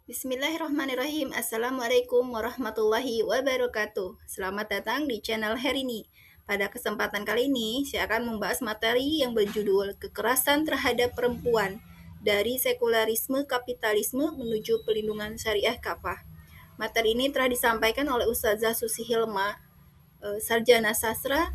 Bismillahirrahmanirrahim. Assalamualaikum warahmatullahi wabarakatuh. Selamat datang di channel Herini. Pada kesempatan kali ini, saya akan membahas materi yang berjudul Kekerasan Terhadap Perempuan dari Sekularisme Kapitalisme Menuju Pelindungan Syariah Kafah. Materi ini telah disampaikan oleh Ustazah Susi Hilma, sarjana sastra,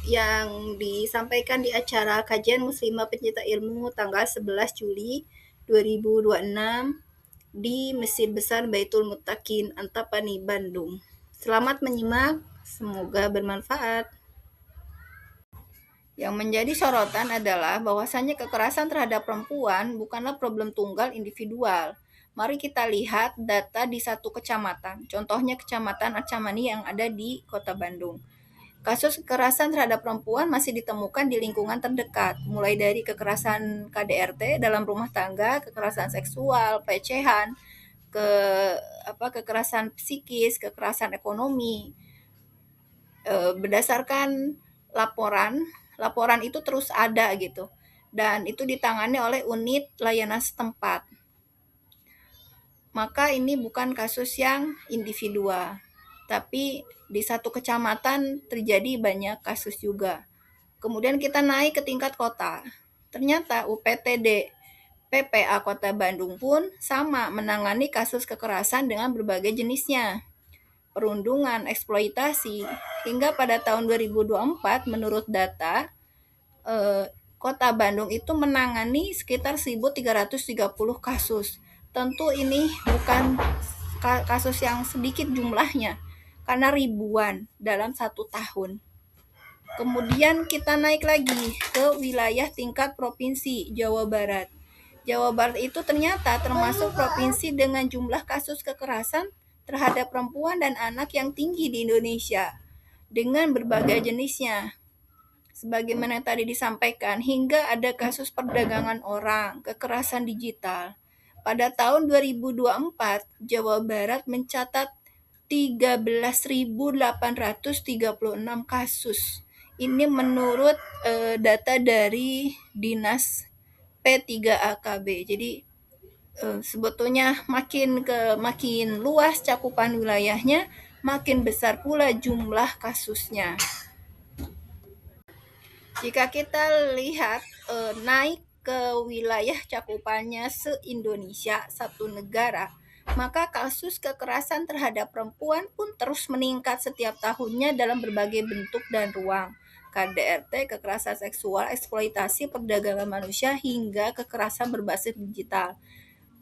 yang disampaikan di acara Kajian Muslimah Pencinta Ilmu tanggal 11 Juli 2026 di Masjid Besar Baitul Muttaqin, Antapani, Bandung. Selamat menyimak, semoga bermanfaat. Yang menjadi sorotan adalah bahwasannya kekerasan terhadap perempuan bukanlah problem tunggal individual. Mari kita lihat data di satu kecamatan, contohnya Kecamatan Arcamani yang ada di Kota Bandung. Kasus kekerasan terhadap perempuan masih ditemukan di lingkungan terdekat, mulai dari kekerasan KDRT dalam rumah tangga, kekerasan seksual, pelecehan, kekerasan psikis, kekerasan ekonomi. Berdasarkan laporan itu terus ada gitu, dan itu ditangani oleh unit layanan setempat. Maka ini bukan kasus yang individual, tapi di satu kecamatan terjadi banyak kasus juga. Kemudian kita naik ke tingkat kota. Ternyata UPTD PPA Kota Bandung pun sama menangani kasus kekerasan dengan berbagai jenisnya. Perundungan, eksploitasi, hingga pada tahun 2024 menurut data Kota Bandung itu menangani sekitar 1.330 kasus. Tentu ini bukan kasus yang sedikit jumlahnya, karena ribuan dalam 1 tahun. Kemudian kita naik lagi ke wilayah tingkat provinsi Jawa Barat. Jawa Barat itu ternyata termasuk provinsi dengan jumlah kasus kekerasan terhadap perempuan dan anak yang tinggi di Indonesia, dengan berbagai jenisnya. Sebagaimana tadi disampaikan, hingga ada kasus perdagangan orang, kekerasan digital. Pada tahun 2024, Jawa Barat mencatat 13.836 kasus. Ini menurut data dari Dinas P3AKB. Jadi sebetulnya makin luas cakupan wilayahnya, makin besar pula jumlah kasusnya. Jika kita lihat naik ke wilayah cakupannya se-Indonesia, satu negara, maka kasus kekerasan terhadap perempuan pun terus meningkat setiap tahunnya dalam berbagai bentuk dan ruang. KDRT, kekerasan seksual, eksploitasi, perdagangan manusia, hingga kekerasan berbasis digital.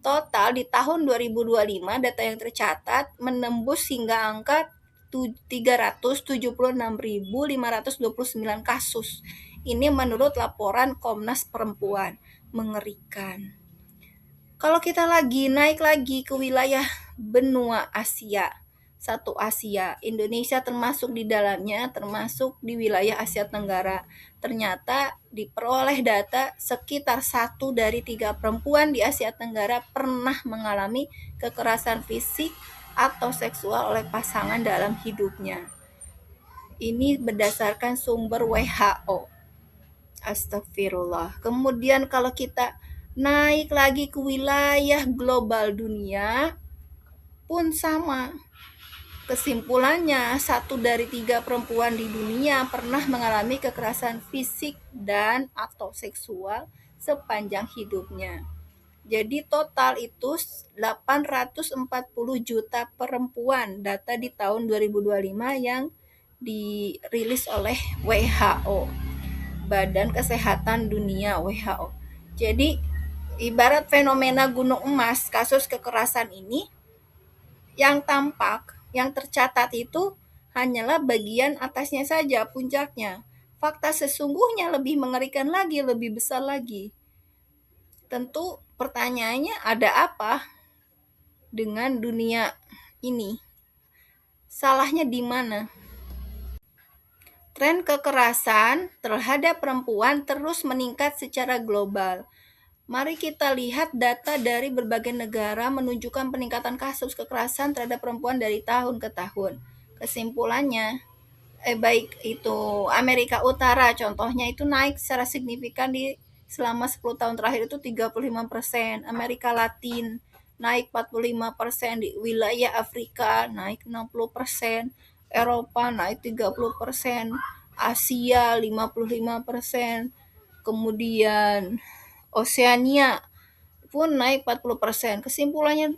Total di tahun 2025 data yang tercatat menembus hingga angka 376.529 kasus. Ini menurut laporan Komnas Perempuan. Mengerikan. Kalau kita naik lagi ke wilayah benua Asia, satu Asia, Indonesia termasuk di dalamnya, termasuk di wilayah Asia Tenggara. Ternyata diperoleh data sekitar 1 dari 3 perempuan di Asia Tenggara pernah mengalami kekerasan fisik atau seksual oleh pasangan dalam hidupnya. Ini berdasarkan sumber WHO. Astagfirullah. Kemudian kalau kita naik lagi ke wilayah global dunia pun sama. Kesimpulannya, 1 dari 3 perempuan di dunia pernah mengalami kekerasan fisik dan atau seksual sepanjang hidupnya. Jadi total itu 840 juta perempuan, data di tahun 2025 yang dirilis oleh WHO, Badan Kesehatan Dunia WHO. Jadi ibarat fenomena gunung emas, kasus kekerasan ini yang tampak, yang tercatat itu hanyalah bagian atasnya saja, puncaknya. Fakta sesungguhnya lebih mengerikan lagi, lebih besar lagi. Tentu pertanyaannya, ada apa dengan dunia ini? Salahnya di mana? Tren kekerasan terhadap perempuan terus meningkat secara global. Mari kita lihat data dari berbagai negara menunjukkan peningkatan kasus kekerasan terhadap perempuan dari tahun ke tahun. Kesimpulannya, baik itu Amerika Utara contohnya itu naik secara signifikan selama 10 tahun terakhir itu 35%, Amerika Latin naik 45%, di wilayah Afrika naik 60%, Eropa naik 30%, Asia 55%, kemudian Oseania pun naik 40%. Kesimpulannya,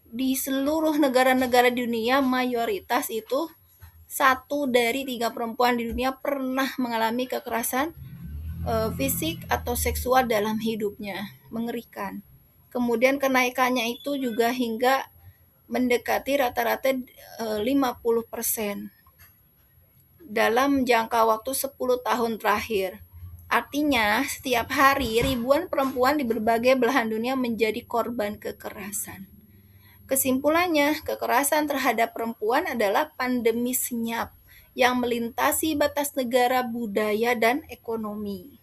di seluruh negara-negara di dunia mayoritas itu 1 dari 3 perempuan di dunia pernah mengalami kekerasan fisik atau seksual dalam hidupnya. Mengerikan. Kemudian kenaikannya itu juga hingga mendekati rata-rata 50% dalam jangka waktu 10 tahun terakhir. Artinya, setiap hari ribuan perempuan di berbagai belahan dunia menjadi korban kekerasan. Kesimpulannya, kekerasan terhadap perempuan adalah pandemi senyap yang melintasi batas negara, budaya, dan ekonomi.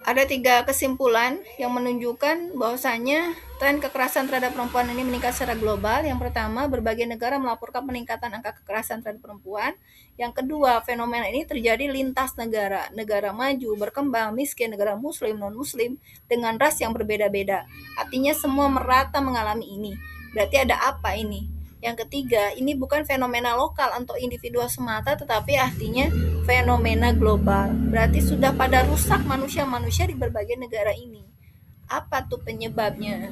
Ada 3 kesimpulan yang menunjukkan bahwasanya tren kekerasan terhadap perempuan ini meningkat secara global. Yang pertama, berbagai negara melaporkan peningkatan angka kekerasan terhadap perempuan. Yang kedua, fenomena ini terjadi lintas negara, negara maju, berkembang, miskin, negara muslim, non-muslim, dengan ras yang berbeda-beda. Artinya semua merata mengalami ini. Berarti ada apa ini? Yang ketiga, ini bukan fenomena lokal untuk individu semata, tetapi artinya fenomena global. Berarti sudah pada rusak manusia-manusia di berbagai negara ini. Apa tuh penyebabnya?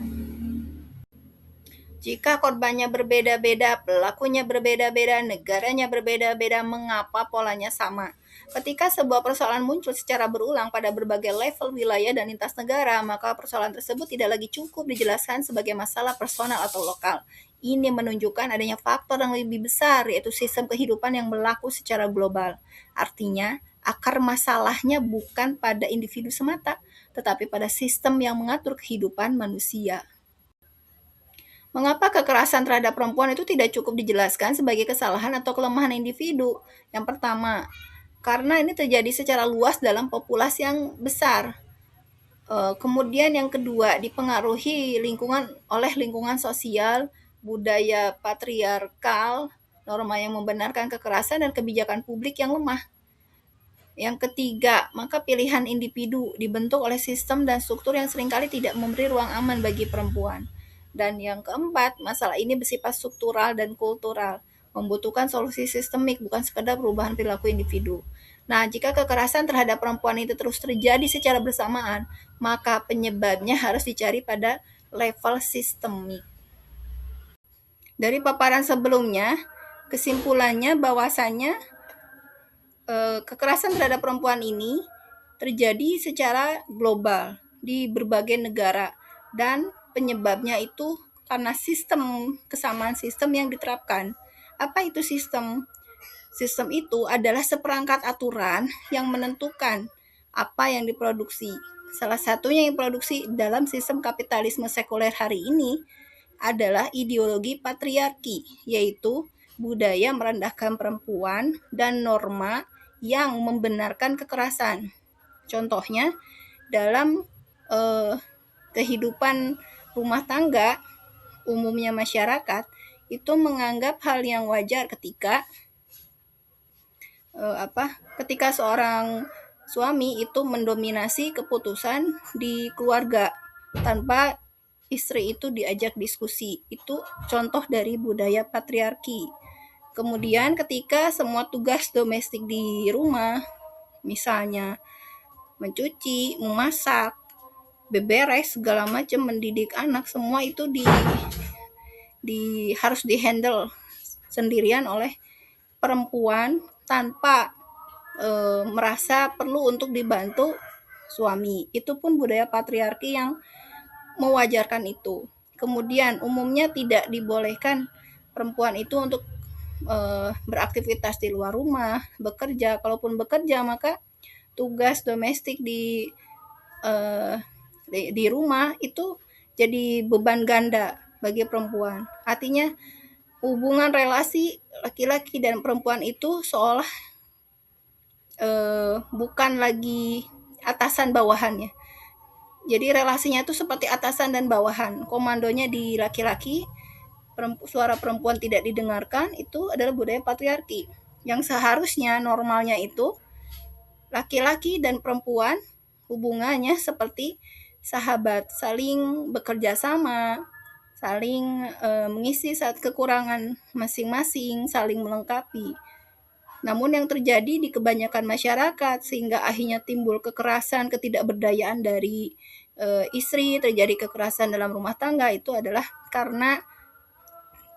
Jika korbannya berbeda-beda, pelakunya berbeda-beda, negaranya berbeda-beda, mengapa polanya sama? Ketika sebuah persoalan muncul secara berulang pada berbagai level wilayah dan lintas negara, maka persoalan tersebut tidak lagi cukup dijelaskan sebagai masalah personal atau lokal. Ini menunjukkan adanya faktor yang lebih besar, yaitu sistem kehidupan yang berlaku secara global. Artinya, akar masalahnya bukan pada individu semata, tetapi pada sistem yang mengatur kehidupan manusia. Mengapa kekerasan terhadap perempuan itu tidak cukup dijelaskan sebagai kesalahan atau kelemahan individu? Yang pertama, karena ini terjadi secara luas dalam populasi yang besar. Kemudian yang kedua, dipengaruhi oleh lingkungan sosial, budaya patriarkal, norma yang membenarkan kekerasan, dan kebijakan publik yang lemah. Yang ketiga, maka pilihan individu dibentuk oleh sistem dan struktur yang seringkali tidak memberi ruang aman bagi perempuan. Dan yang keempat, masalah ini bersifat struktural dan kultural, membutuhkan solusi sistemik, bukan sekedar perubahan perilaku individu. Nah, jika kekerasan terhadap perempuan itu terus terjadi secara bersamaan, maka penyebabnya harus dicari pada level sistemik. Dari paparan sebelumnya, kesimpulannya bahwasanya kekerasan terhadap perempuan ini terjadi secara global di berbagai negara, dan penyebabnya itu karena kesamaan sistem yang diterapkan. Apa itu sistem? Sistem itu adalah seperangkat aturan yang menentukan apa yang diproduksi. Salah satunya yang diproduksi dalam sistem kapitalisme sekuler hari ini adalah ideologi patriarki, yaitu budaya merendahkan perempuan dan norma yang membenarkan kekerasan. Contohnya, dalam kehidupan rumah tangga, umumnya masyarakat itu menganggap hal yang wajar ketika seorang suami itu mendominasi keputusan di keluarga tanpa istri itu diajak diskusi. Itu contoh dari budaya patriarki. Kemudian ketika semua tugas domestik di rumah, misalnya mencuci, memasak, beberes, segala macam, mendidik anak, semua itu harus dihandle sendirian oleh perempuan tanpa merasa perlu untuk dibantu suami. Itu pun budaya patriarki yang mewajarkan itu. Kemudian umumnya tidak dibolehkan perempuan itu untuk beraktivitas di luar rumah, bekerja. Kalaupun bekerja, maka tugas domestik di rumah itu jadi beban ganda bagi perempuan. Artinya hubungan relasi laki-laki dan perempuan itu seolah bukan lagi atasan bawahannya. Jadi relasinya itu seperti atasan dan bawahan. Komandonya di laki-laki, suara perempuan tidak didengarkan, itu adalah budaya patriarki. Yang seharusnya normalnya itu laki-laki dan perempuan hubungannya seperti sahabat, saling bekerja sama, saling mengisi saat kekurangan masing-masing, saling melengkapi. Namun yang terjadi di kebanyakan masyarakat sehingga akhirnya timbul kekerasan, ketidakberdayaan dari istri, terjadi kekerasan dalam rumah tangga itu adalah karena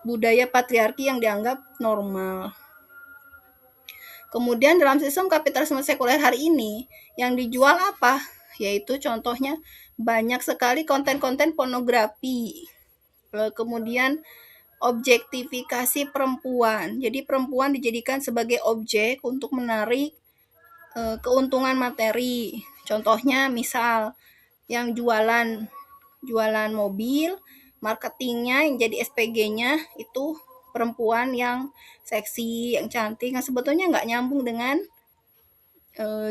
budaya patriarki yang dianggap normal. Kemudian dalam sistem kapitalisme sekuler hari ini yang dijual apa? Yaitu contohnya banyak sekali konten-konten pornografi. Kemudian objektifikasi perempuan. Jadi perempuan dijadikan sebagai objek untuk menarik keuntungan materi. Contohnya misal yang jualan mobil, marketingnya yang jadi SPG-nya itu perempuan yang seksi, yang cantik, yang sebetulnya nggak nyambung dengan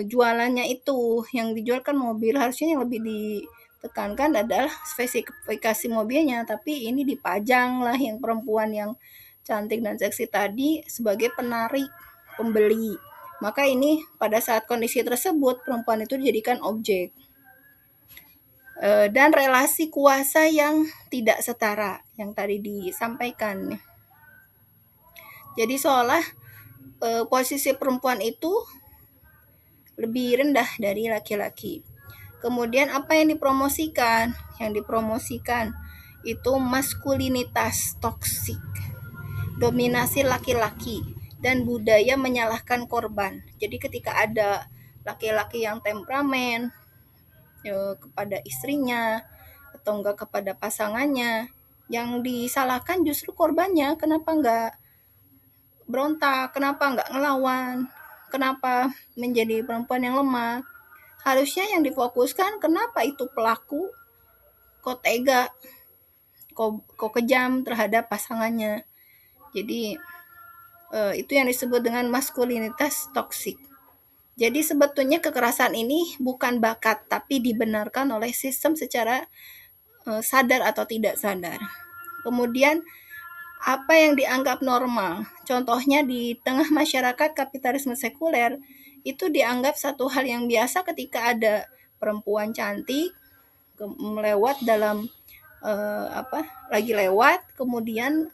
jualannya itu. Yang dijual kan mobil, harusnya yang lebih ditekankan adalah spesifikasi mobilnya, tapi ini dipajang lah yang perempuan yang cantik dan seksi tadi sebagai penarik pembeli. Maka ini pada saat kondisi tersebut perempuan itu dijadikan objek. Dan relasi kuasa yang tidak setara yang tadi disampaikan. Jadi seolah posisi perempuan itu lebih rendah dari laki-laki. Kemudian apa yang dipromosikan? Yang dipromosikan itu maskulinitas toksik, dominasi laki-laki, dan budaya menyalahkan korban. Jadi ketika ada laki-laki yang temperamen kepada istrinya atau enggak kepada pasangannya, yang disalahkan justru korbannya. Kenapa enggak berontak? Kenapa enggak ngelawan? Kenapa menjadi perempuan yang lemah? Harusnya yang difokuskan kenapa itu pelaku kok tega, kok kejam terhadap pasangannya. Jadi itu yang disebut dengan maskulinitas toksik. Jadi sebetulnya kekerasan ini bukan bakat, tapi dibenarkan oleh sistem secara sadar atau tidak sadar. Kemudian apa yang dianggap normal, contohnya di tengah masyarakat kapitalisme sekuler, itu dianggap satu hal yang biasa ketika ada perempuan cantik melewat dalam lagi lewat, kemudian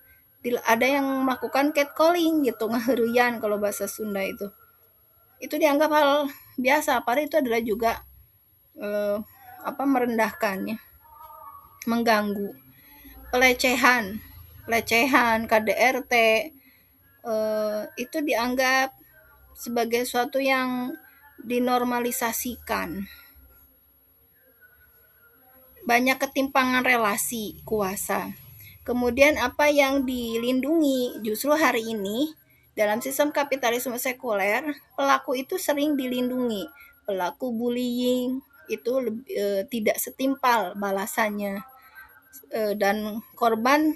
ada yang melakukan catcalling gitu, ngaheureuyaan kalau bahasa Sunda itu. Itu dianggap hal biasa, padahal itu adalah juga merendahkan ya, mengganggu. Pelecehan, KDRT itu dianggap sebagai suatu yang dinormalisasikan. Banyak ketimpangan relasi kuasa. Kemudian apa yang dilindungi justru hari ini dalam sistem kapitalisme sekuler, pelaku itu sering dilindungi. Pelaku bullying itu tidak setimpal balasannya. Dan korban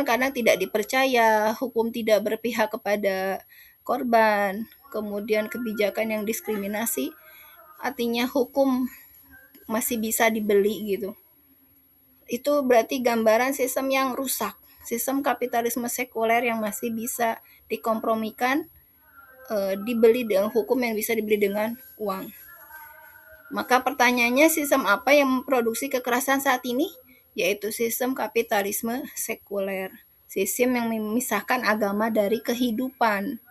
kadang tidak dipercaya, hukum tidak berpihak kepada korban, kemudian kebijakan yang diskriminasi, artinya hukum masih bisa dibeli gitu. Itu berarti gambaran sistem yang rusak, sistem kapitalisme sekuler yang masih bisa dikompromikan, dibeli dengan hukum yang bisa dibeli dengan uang. Maka pertanyaannya, sistem apa yang memproduksi kekerasan saat ini? Yaitu sistem kapitalisme sekuler. Sistem yang memisahkan agama dari kehidupan.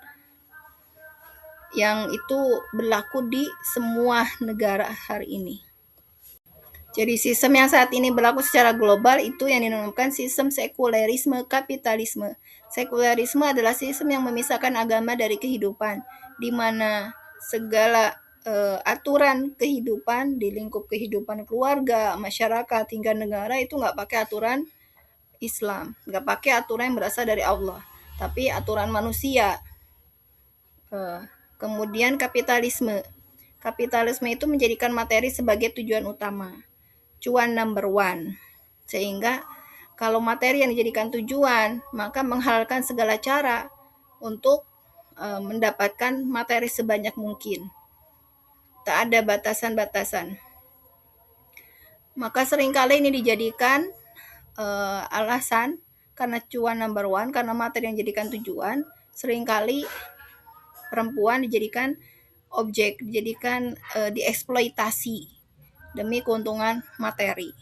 Yang itu berlaku di semua negara hari ini. Jadi sistem yang saat ini berlaku secara global itu yang dinamakan sistem sekulerisme kapitalisme. Sekulerisme adalah sistem yang memisahkan agama dari kehidupan, di mana segala aturan kehidupan di lingkup kehidupan keluarga, masyarakat, hingga negara itu nggak pakai aturan Islam, nggak pakai aturan yang berasal dari Allah, tapi aturan manusia. Kemudian kapitalisme. Kapitalisme itu menjadikan materi sebagai tujuan utama, cuan number one. Sehingga kalau materi yang dijadikan tujuan, maka menghalalkan segala cara untuk mendapatkan materi sebanyak mungkin. Tak ada batasan-batasan. Maka seringkali ini dijadikan alasan karena cuan number one, karena materi yang dijadikan tujuan, seringkali perempuan dijadikan objek, dijadikan dieksploitasi demi keuntungan materi.